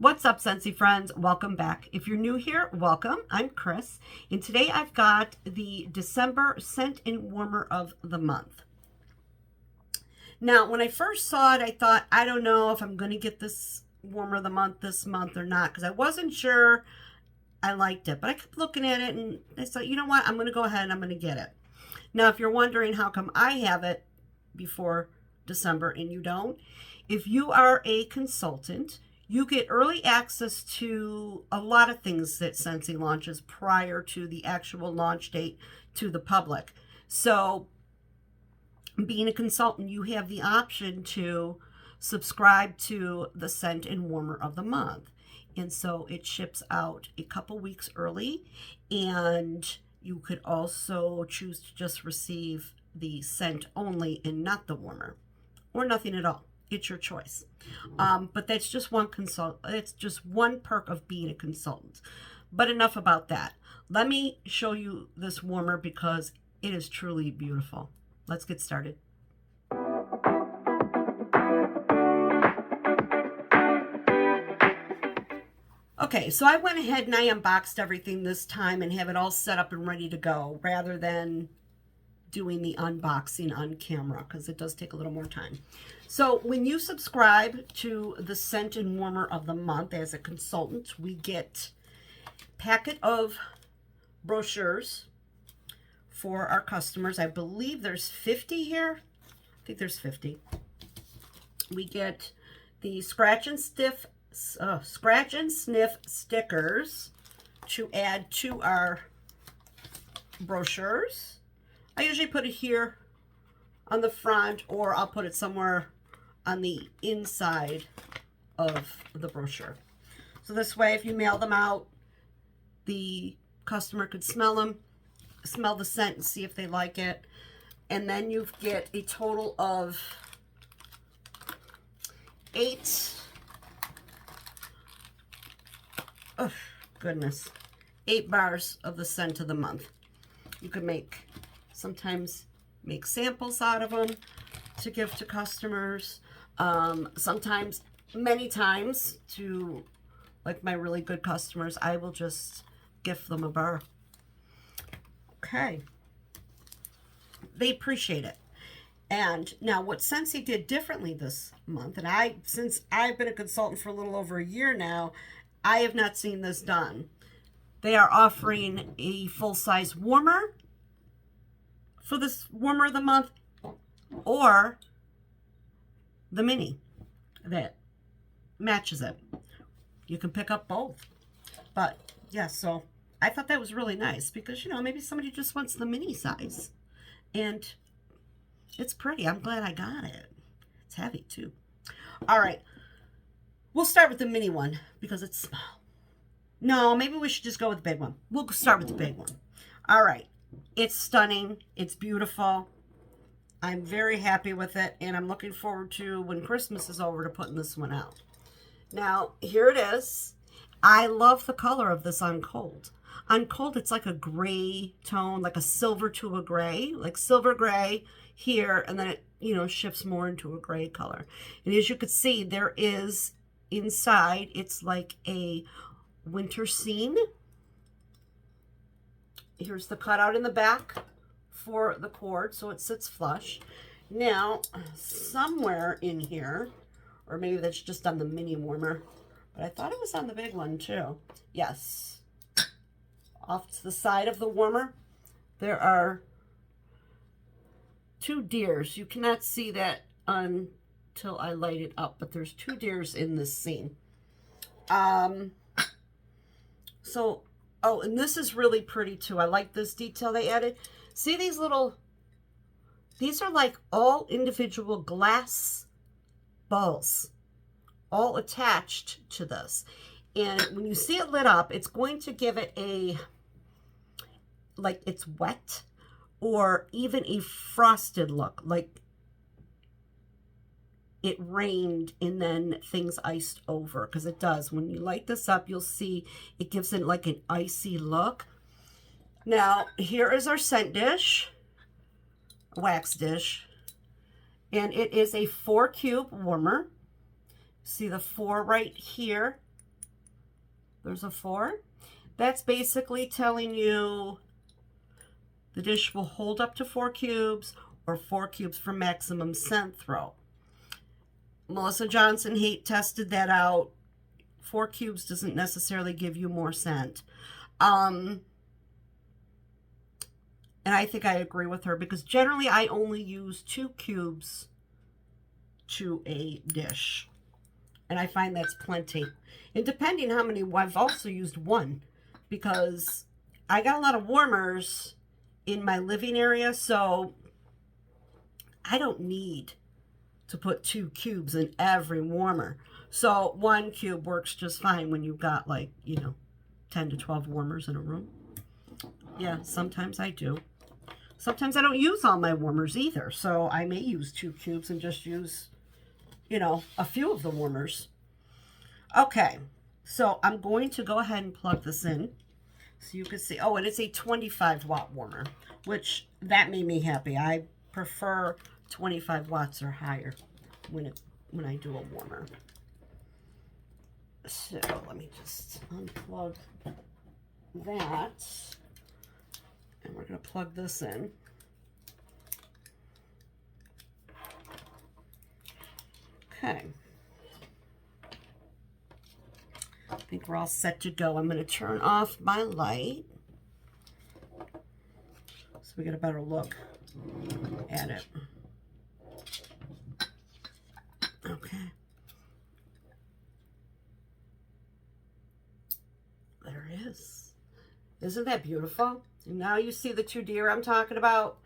What's up, Scentsy friends? Welcome back. If you're new here, welcome. I'm Chris, and today I've got the December Scent and Warmer of the Month. Now, when I first saw it, I thought, I don't know if I'm going to get this Warmer of the Month this month or not, because I wasn't sure I liked it. But I kept looking at it, and I thought, you know what? I'm going to go ahead and I'm going to get it. Now, if you're wondering how come I have it before December and you don't, if you are a consultant, you get early access to a lot of things that Scentsy launches prior to the actual launch date to the public. So being a consultant, you have the option to subscribe to the Scent and Warmer of the Month. And so it ships out a couple weeks early, and you could also choose to just receive the scent only and not the warmer, or nothing at all. It's your choice. But that's just it's just one perk of being a consultant. But enough about that. Let me show you this warmer because it is truly beautiful. Let's get started. Okay, so I went ahead and I unboxed everything this time and have it all set up and ready to go rather than doing the unboxing on camera because it does take a little more time. So when you subscribe to the Scent and Warmer of the Month as a consultant, we get a packet of brochures for our customers. I believe there's 50 here. I think there's 50. We get the scratch and sniff stickers to add to our brochures. I usually put it here on the front, or I'll put it somewhere on the inside of the brochure. So this way, if you mail them out, the customer could smell them, smell the scent and see if they like it. And then you get a total of 8 bars of the scent of the month. You could sometimes make samples out of them to give to customers. Sometimes, many times, to like my really good customers, I will just gift them a bar. Okay. They appreciate it. And now what Scentsy did differently this month, and since I've been a consultant for a little over a year now, I have not seen this done. They are offering a full-size warmer for this Warmer of the Month, or the mini that matches it. You can pick up both. But yeah, so I thought that was really nice because, maybe somebody just wants the mini size. And it's pretty. I'm glad I got it. It's heavy too. All right. We'll start with the mini one because it's small. No, maybe we should just go with the big one. We'll start with the big one. All right. It's stunning. It's beautiful. I'm very happy with it, and I'm looking forward to, when Christmas is over, to putting this one out. Now, here it is. I love the color of this on cold. On cold, it's like a gray tone, like a silver to a gray, like silver gray here, and then it, shifts more into a gray color. And as you can see, there is inside, it's like a winter scene. Here's the cutout in the back for the cord, so it sits flush. Now, somewhere in here, or maybe that's just on the mini warmer, but I thought it was on the big one too. Yes. Off to the side of the warmer, there are 2 deers. You cannot see that until I light it up, but there's 2 deers in this scene. Oh, and this is really pretty too. I like this detail they added. See these are like all individual glass balls, all attached to this. And when you see it lit up, it's going to give it like it's wet, or even a frosted look, like it rained and then things iced over, because it does. When you light this up, you'll see it gives it like an icy look. Now, here is our scent dish, wax dish, and it is a 4 cube warmer. See the 4 right here There's a 4. That's basically telling you the dish will hold up to 4 cubes or 4 cubes for maximum scent throw. Melissa Johnson tested that out. 4 cubes doesn't necessarily give you more scent. And I think I agree with her, because generally I only use 2 cubes to a dish. And I find that's plenty. And depending how many, I've also used 1, because I got a lot of warmers in my living area, so I don't need to put 2 cubes in every warmer. So 1 cube works just fine when you've got, like, you know, 10 to 12 warmers in a room. Yeah, sometimes I do. Sometimes I don't use all my warmers either, so I may use 2 cubes and just use, you know, a few of the warmers. Okay, so I'm going to go ahead and plug this in so you can see. Oh, and it's a 25 watt warmer, which that made me happy. I prefer 25 watts or higher when I do a warmer. So let me just unplug that, and we're going to plug this in. Okay. I think we're all set to go. I'm going to turn off my light so we get a better look at it. Okay. There it is. Isn't that beautiful? And now you see the 2 deer I'm talking about,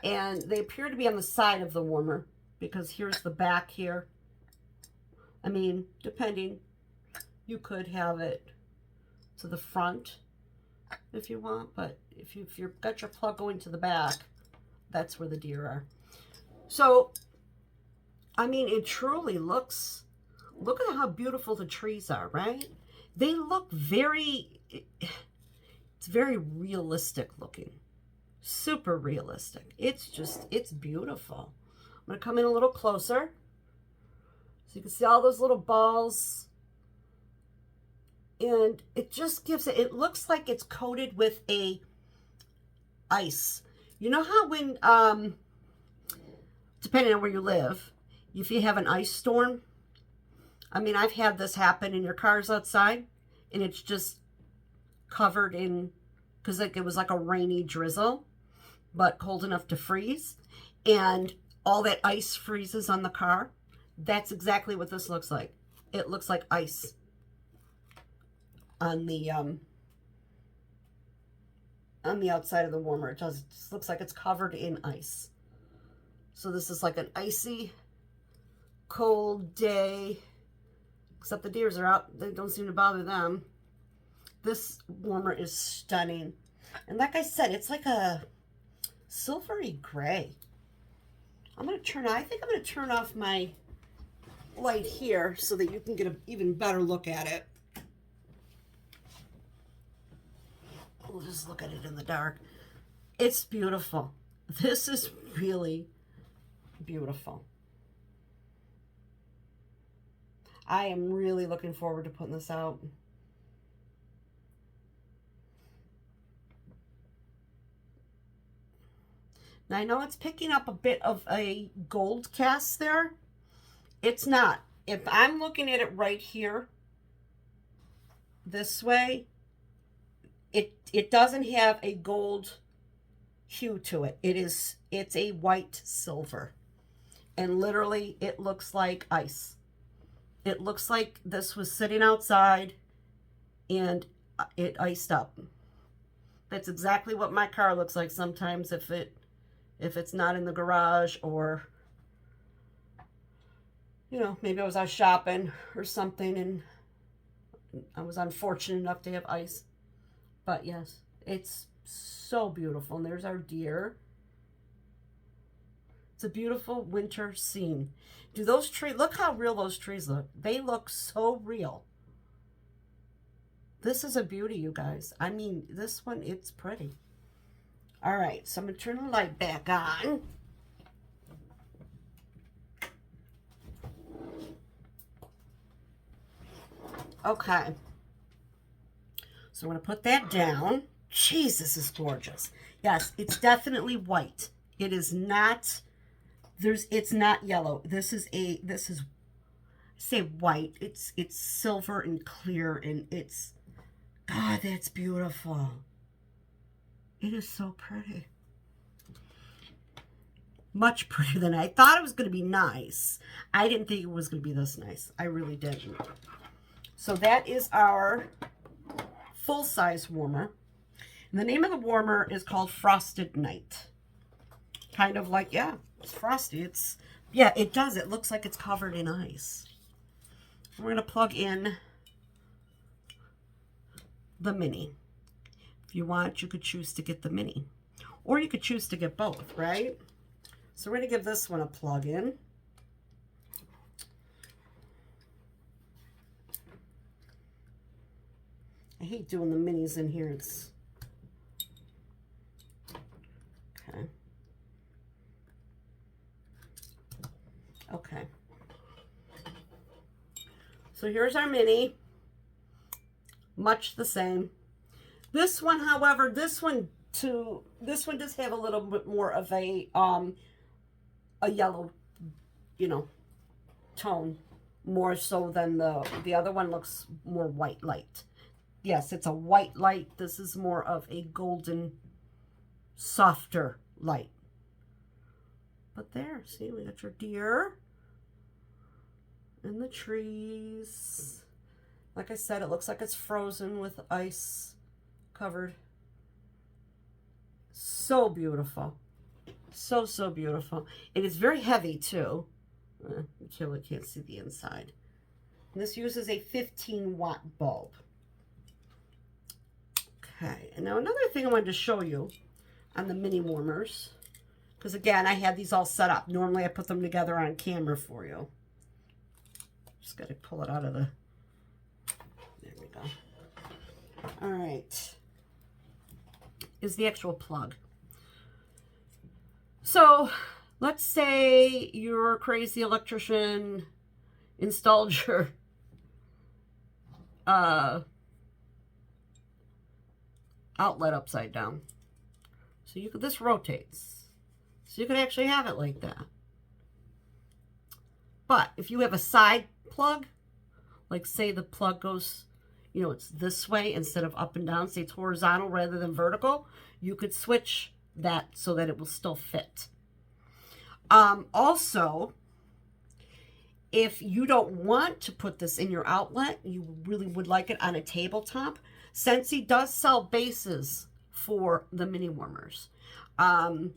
and they appear to be on the side of the warmer, because here's the back here. I mean, depending, you could have it to the front if you want, but if you've got your plug going to the back, that's where the deer are. So, I mean, it truly looks, look at how beautiful the trees are, right? They look very, it's very realistic looking. Super realistic. It's just, it's beautiful. I'm going to come in a little closer so you can see all those little balls. And it just gives it, it looks like it's coated with a ice. You know how when, depending on where you live, if you have an ice storm, I mean, I've had this happen, and your car's outside and it's just covered in, because like it was like a rainy drizzle, but cold enough to freeze, and all that ice freezes on the car. That's exactly what this looks like. It looks like ice on the outside of the warmer. It just looks like it's covered in ice. So this is like an icy, cold day, except the deers are out. They don't seem to bother them. This warmer is stunning. And like I said, it's like a silvery gray. I think I'm going to turn off my light here so that you can get an even better look at it. We'll just look at it in the dark. It's beautiful. This is really beautiful. I am really looking forward to putting this out. Now I know it's picking up a bit of a gold cast there. It's not. If I'm looking at it right here, this way, it doesn't have a gold hue to it. It's a white silver. And literally it looks like ice. It looks like this was sitting outside and it iced up. That's exactly what my car looks like sometimes if it's not in the garage, or you know, maybe I was out shopping or something and I was unfortunate enough to have ice. But yes, it's so beautiful. And there's our deer. It's a beautiful winter scene. Do those trees, look how real those trees look. They look so real. This is a beauty, you guys. I mean, this one, it's pretty. All right, so I'm going to turn the light back on. Okay. So I'm going to put that down. Jeez, this is gorgeous. Yes, it's definitely white. It is not, it's not yellow. This is say white. It's silver and clear, and it's, God, that's beautiful. It is so pretty. Much prettier than I thought it was going to be nice. I didn't think it was going to be this nice. I really didn't. So that is our full-size warmer. And the name of the warmer is called Frosted Night. Kind of like, yeah, it's frosty. It's, yeah, it does. It looks like it's covered in ice. We're going to plug in the mini. If you want, you could choose to get the mini. Or you could choose to get both, right? So we're going to give this one a plug in. I hate doing the minis in here. It's okay. Okay. So here's our mini. Much the same. This one, however, this one does have a little bit more of a yellow, you know, tone, more so than the other one looks more white light. Yes, it's a white light. This is more of a golden, softer light. But there, see, we got your deer and the trees. Like I said, it looks like it's frozen with ice covered. So beautiful. So, so beautiful. It is very heavy too. You really can't see the inside. And this uses a 15-watt bulb. Okay, and now another thing I wanted to show you on the mini warmers, because again, I had these all set up. Normally I put them together on camera for you. Just got to pull it out of the, there we go. All right, is the actual plug. So let's say your crazy electrician installed your outlet upside down. So you could, this rotates. So you could actually have it like that. But if you have a side plug, like say the plug goes, you know, it's this way instead of up and down, say it's horizontal rather than vertical, you could switch that so that it will still fit. Also, if you don't want to put this in your outlet, you really would like it on a tabletop, Scentsy does sell bases for the mini warmers. In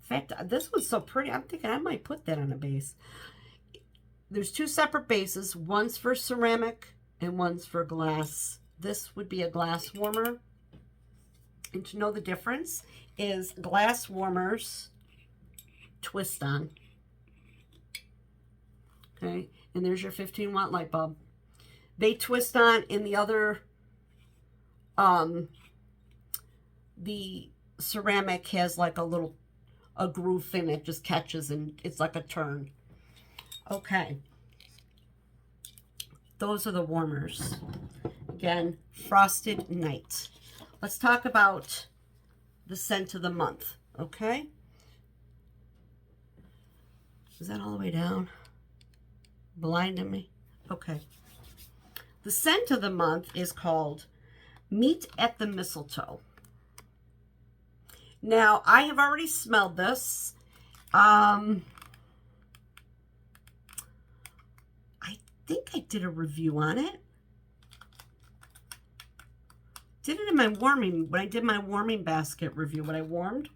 fact, this one's so pretty, I'm thinking I might put that on a base. There's two separate bases. One's for ceramic and one's for glass. This would be a glass warmer. And to know the difference is glass warmers twist on. Okay, and there's your 15-watt light bulb. They twist on. In the other, the ceramic has like a groove in it, just catches and it's like a turn. Okay, those are the warmers. Again, Frosted Night. Let's talk about the scent of the month, okay? Is that all the way down? Blinding me? Okay. The scent of the month is called Meet at the Mistletoe. Now, I have already smelled this. I think I did a review on it. Did it in my warming, when I did my warming basket review, when I warmed.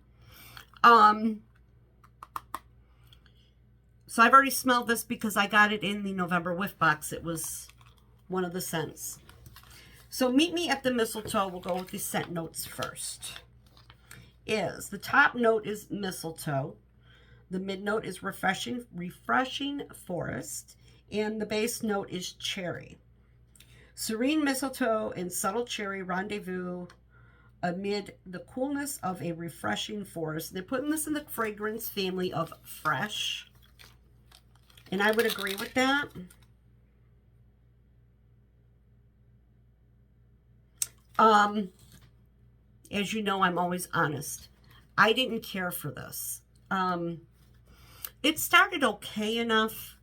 So I've already smelled this because I got it in the November whiff box. It was one of the scents. So Meet Me at the Mistletoe, we'll go with the scent notes first. The top note is mistletoe. The mid note is refreshing forest. And the base note is cherry. Serene mistletoe and subtle cherry rendezvous amid the coolness of a refreshing forest. They're putting this in the fragrance family of fresh. And I would agree with that. As you know, I'm always honest. I didn't care for this. It started okay enough,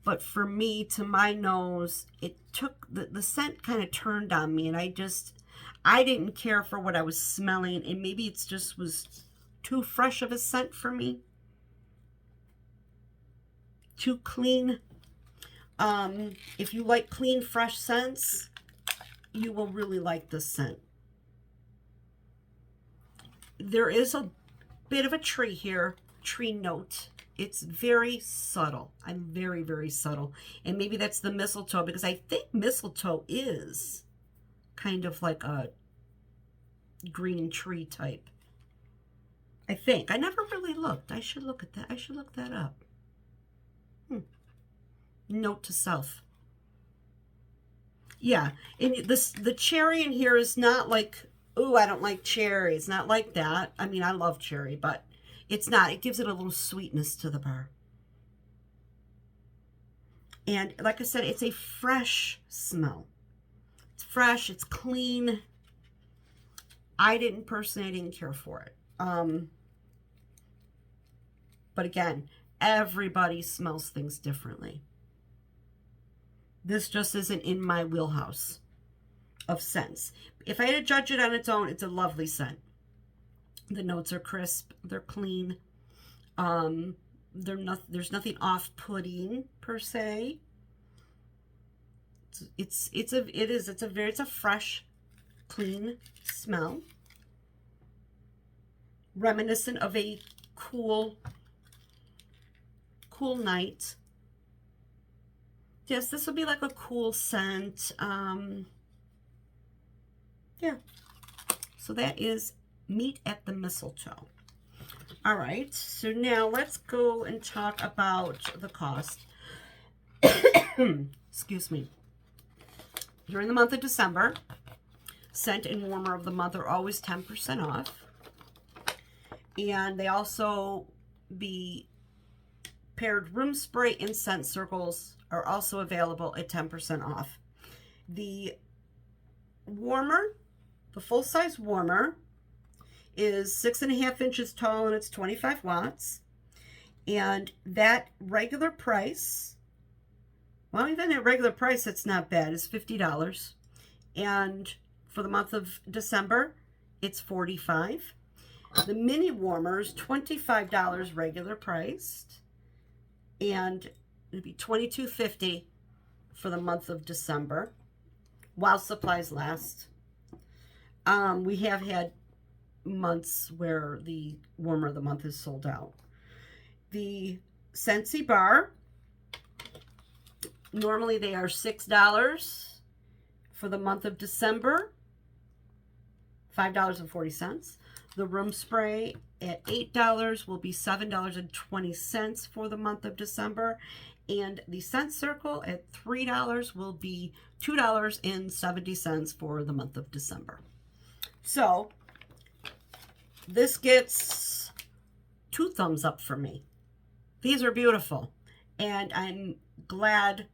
but for me, to my nose, it took, the scent kind of turned on me, and I didn't care for what I was smelling, and maybe it just was too fresh of a scent for me. Too clean. If you like clean, fresh scents, you will really like this scent. There is a bit of a tree here, tree note. It's very subtle. I'm very, very subtle. And maybe that's the mistletoe, because I think mistletoe is kind of like a green tree type. I think. I never really looked. I should look at that. I should look that up. Note to self. Yeah, and the cherry in here is not like, ooh, I don't like cherry. It's not like that. I mean, I love cherry, but it's not. It gives it a little sweetness to the bar. And like I said, it's a fresh smell. It's fresh. It's clean. I didn't care for it. But again, everybody smells things differently. This just isn't in my wheelhouse of scents. If I had to judge it on its own, it's a lovely scent. The notes are crisp. They're clean. There's nothing off-putting per se. It's a fresh, clean smell, reminiscent of a cool night. Yes, this would be like a cool scent. Yeah. So that is Meet at the Mistletoe. All right. So now let's go and talk about the cost. Excuse me. During the month of December, scent and warmer of the month are always 10% off. And they also, the paired room spray and scent circles are also available at 10% off. The warmer, the full-size warmer, is 6.5 inches tall and it's 25 watts. And that regular price, well, even at regular price, it's not bad. It's $50. And for the month of December, it's $45. The mini warmer is $25 regular priced. And it'd be $22.50 for the month of December, while supplies last. We have had months where the warmer of the month is sold out. The Scentsy bar, normally they are $6 for the month of December, $5.40. The room spray at $8 will be $7.20 for the month of December. And the scent circle at $3 will be $2.70 for the month of December. So this gets 2 thumbs up for me. These are beautiful. And I'm glad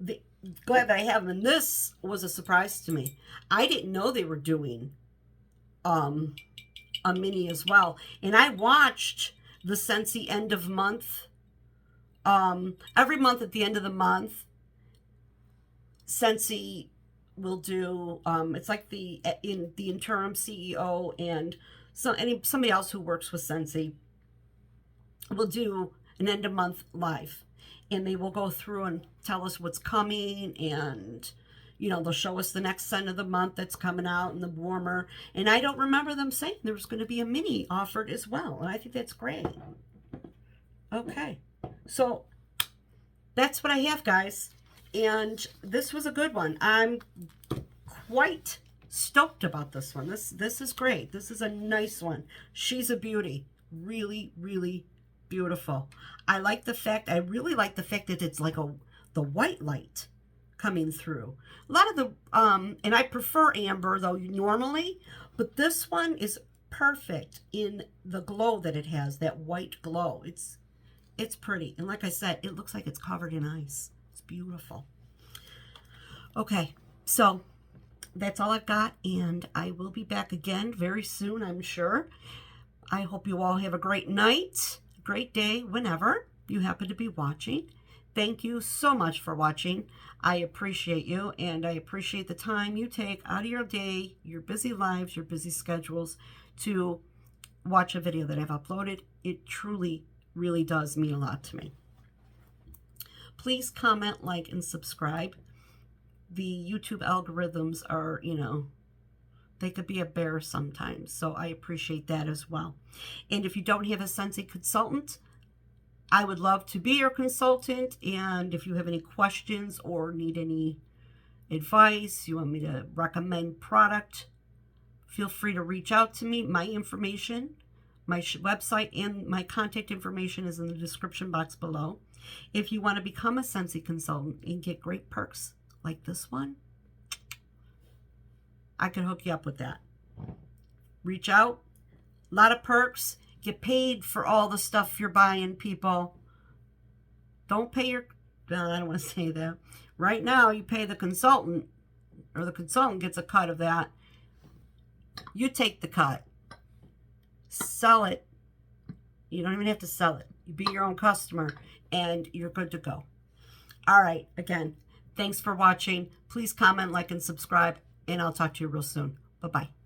that I have them. And this was a surprise to me. I didn't know they were doing a mini as well. And I watched the Scentsy end of month. Every month at the end of the month, Scentsy will do, it's like the interim CEO and somebody else who works with Scentsy will do an end of month live. And they will go through and tell us what's coming, and you know, they'll show us the next scent of the month that's coming out and the warmer. And I don't remember them saying there was going to be a mini offered as well. And I think that's great. Okay. So that's what I have, guys. And this was a good one. I'm quite stoked about this one. This is great. This is a nice one. She's a beauty. Really, really beautiful. I really like the fact that it's like the white light coming through. A lot of the, and I prefer amber though normally, but this one is perfect in the glow that it has, that white glow. It's pretty. And like I said, it looks like it's covered in ice. It's beautiful. Okay, so that's all I've got, and I will be back again very soon, I'm sure. I hope you all have a great night, great day, whenever you happen to be watching. Thank you so much for watching. I appreciate you, and I appreciate the time you take out of your day, your busy lives, your busy schedules, to watch a video that I've uploaded. It truly, really does mean a lot to me. Please comment, like, and subscribe. The YouTube algorithms are, they could be a bear sometimes, so I appreciate that as well. And if you don't have a Scentsy consultant, I would love to be your consultant, and if you have any questions or need any advice, you want me to recommend product, feel free to reach out to me. My information, my website, and my contact information is in the description box below. If you want to become a Scentsy consultant and get great perks like this one, I can hook you up with that. Reach out. A lot of perks. Get paid for all the stuff you're buying, people. Don't pay your... Well, I don't want to say that. Right now, you pay the consultant, or the consultant gets a cut of that. You take the cut. Sell it. You don't even have to sell it. You be your own customer, and you're good to go. All right. Again, thanks for watching. Please comment, like, and subscribe, and I'll talk to you real soon. Bye-bye.